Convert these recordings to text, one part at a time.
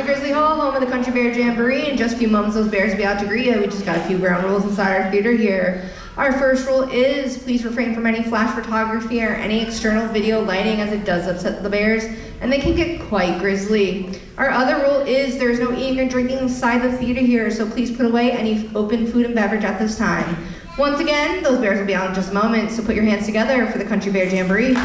to Grizzly Hall, home of the Country Bear Jamboree. In just a few moments, those bears will be out to greet you. We just got a few ground rules inside our theater here. Our first rule is please refrain from any flash photography or any external video lighting, as it does upset the bears, and they can get quite grisly. Our other rule is there is no eating or drinking inside the theater here, so please put away any open food and beverage at this time. Once again, those bears will be out in just a moment, so put your hands together for the Country Bear Jamboree.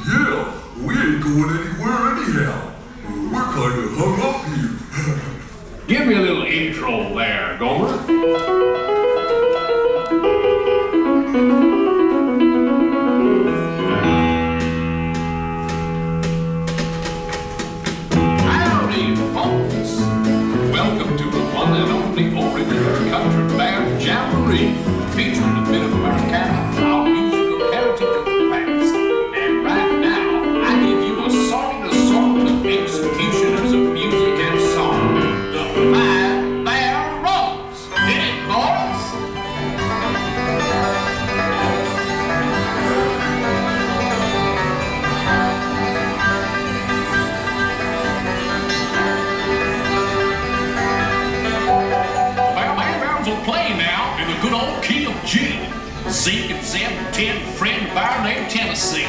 Yeah, we ain't going anywhere anyhow. We're kind of hung up here. Give me a little intro there, Gomer. Howdy, folks. Welcome to the one and only original Country Bear Jamboree, featuring a bit of Americana, our musical heritage of the past. And right now, I give you a song of executioners of music and song. The Five Bear Rolls. Hit it, boys! Bear Rounds will play now in the good old key of G. Zeke and Zeb and Ted and Fred and Bear named Tennessee.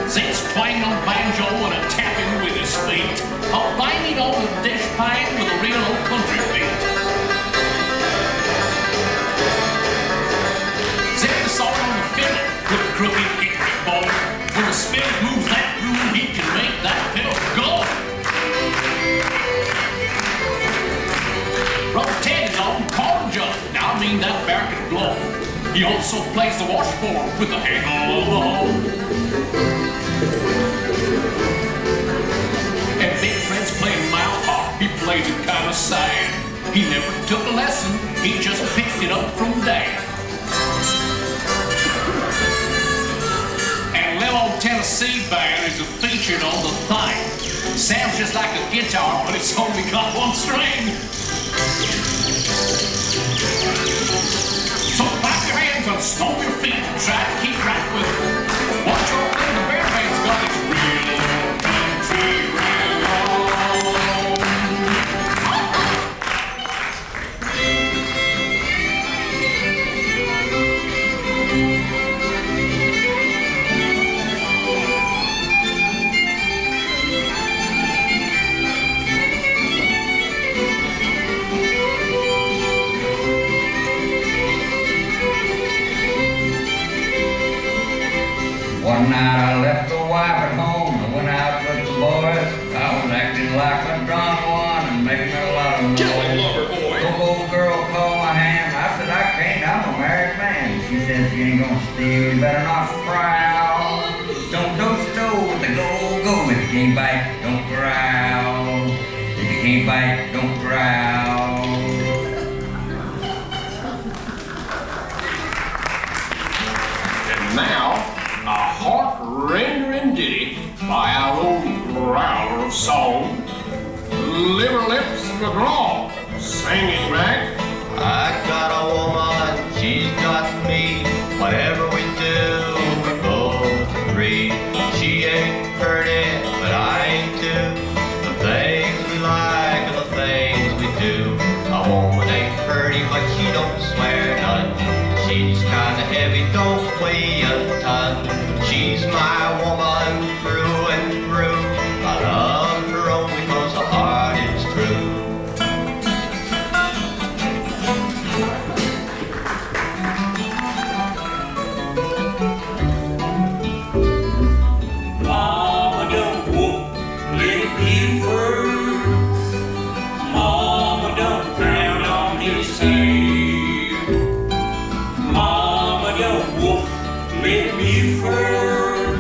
Zed's playing on banjo and a tapping with his feet, a banging on the dish pan with a real old country beat. Zeb the song on the fiddle with a crooked hickory bow. When the spirit moves that groove, he can make that fiddle go. Brother Ted is on corn jug. Now I mean that bear can blow. He also plays the washboard with the handle of the hoe. And Big Fred's playing mouth harp. He plays it kind of sad. He never took a lesson. He just picked it up from Dad. And little old Tennessee Bear is featured on the thing. Sounds just like a guitar, but it's only got one string. So clap your hands and stomp your feet and try to keep right with it. What your friend the bear man's got is real country One night I left the wife at home. I went out with the boys. I was acting like a drunk one and making a lot of noise. Tell him, lover boy. The old girl called my hand. I said, I can't. I'm a married man. She said, you ain't gonna steal. You better not prowl. Don't do with the go. If you can't bite, don't growl. If you can't bite, don't growl. And now, a heart-rendering ditty by our old growler of song, Liver Lips McGraw. Sing it back. I got a woman, she's got me. Whatever we do, we both agree. She ain't pretty, but I ain't too. The things we like and the things we do. A woman ain't pretty, but she don't swear none. She's kinda heavy, don't weigh a ton. She's my woman through and through. I love her only 'cause her heart is true. Mama don't whoop little Buford. Mama don't pound on his head. Mama don't whoop little Buford.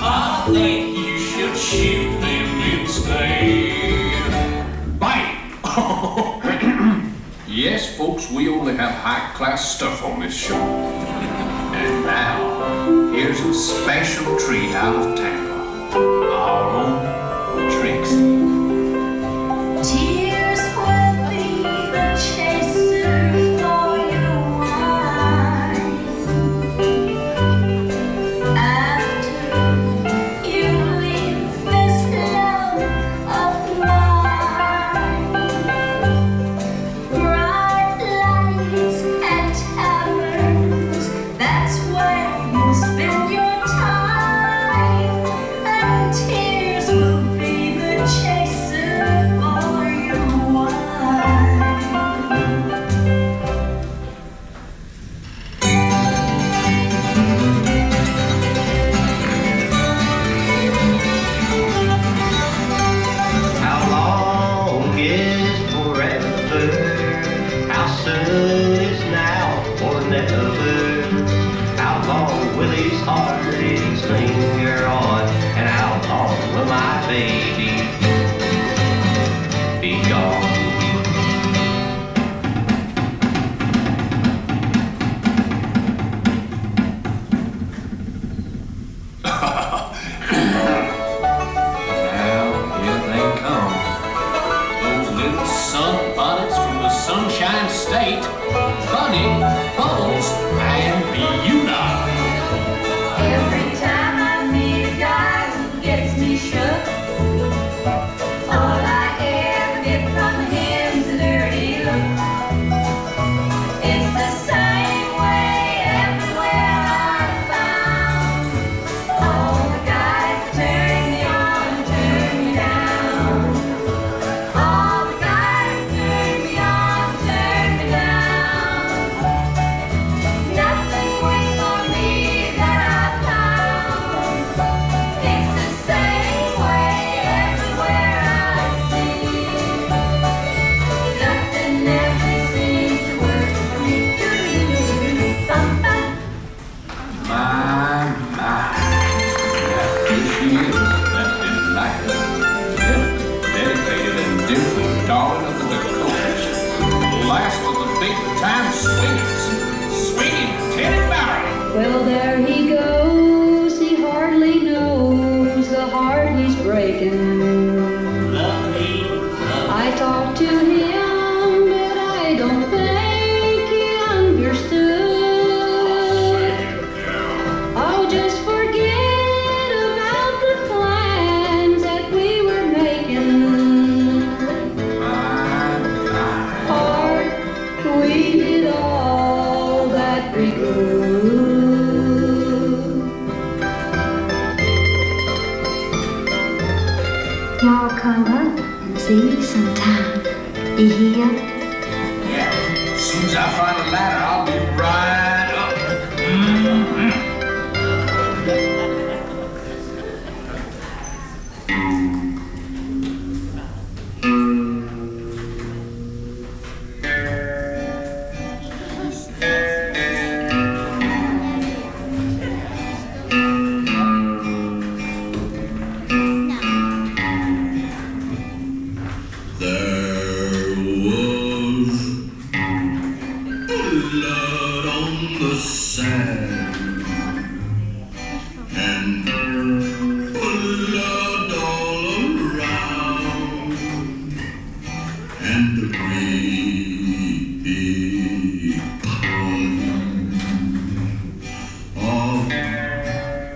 I think you should shoot them instead. Bite! Yes, folks, we only have high-class stuff on this show. And now, here's a special treat out of Tampa. Our own Trixie. Tears will be the chaser for your baby be gone. Now, here they come. Those little sunbonnets from the Sunshine State. Bunny, Bubbles, and Beulah. Every time I meet a guy who gets me shook, all I ever get from him's a dirty look. It's the same way everywhere I'm found. All the guys turn me on, turn me down. All the guys turn me on, turn me down. Nothing waits for me that I found. It's the same way everywhere I see. Nothing ever seems to work for me. Bum, bum. My. Yeah, here she is. That didn't like her. Yep, dedicated and dimpled darling of the Dakotas. Last of the big time swingers. Swinging Teddy Barrow. Well, there he goes, he hardly knows the heart he's breaking. I talked to him, but I don't think he understood. Oh, just forget about the plans that we were making. Heart, we did all that we could. Y'all come up and see me sometime. You hear? Yeah, as soon as I find a ladder, I'll be right up. There was blood on the sand and blood all around and a great big pond of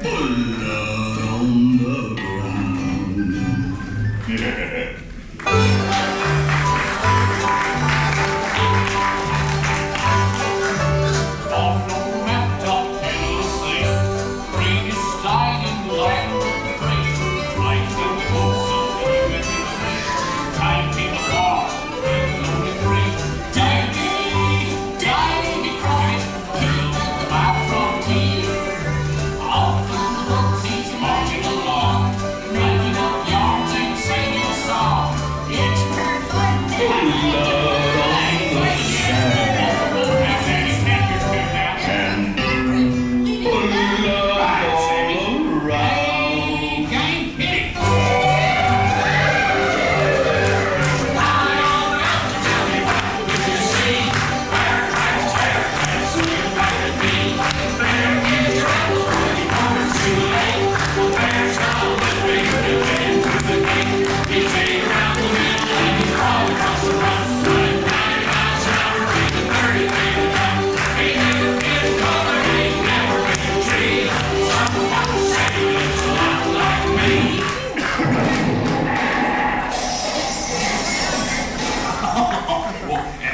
blood on the ground. On no map top Tennessee, green is dyed in land of free. Flight in the coast of the USA. Time came apart, only free. Davy, Davy cried, killed by frontier. Off through the woods he's marching along, making up yarns and singing a song. It's perfect.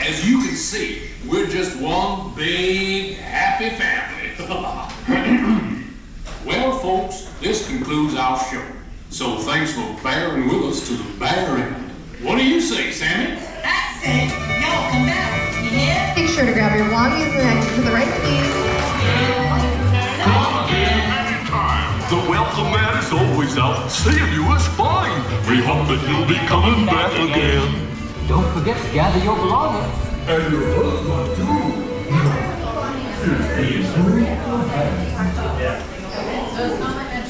As you can see, we're just one big happy family. Well, folks, this concludes our show. So thanks for bearing with us to the bare end. What do you say, Sammy? That's it. Y'all come back. You hear? Make sure to grab your belongings and exit to the right, please. Come again anytime. The welcome mat is always out. Seeing you is fine. We hope that you'll be coming back again. Don't forget to gather your belongings. And your husband too. So it's not like that.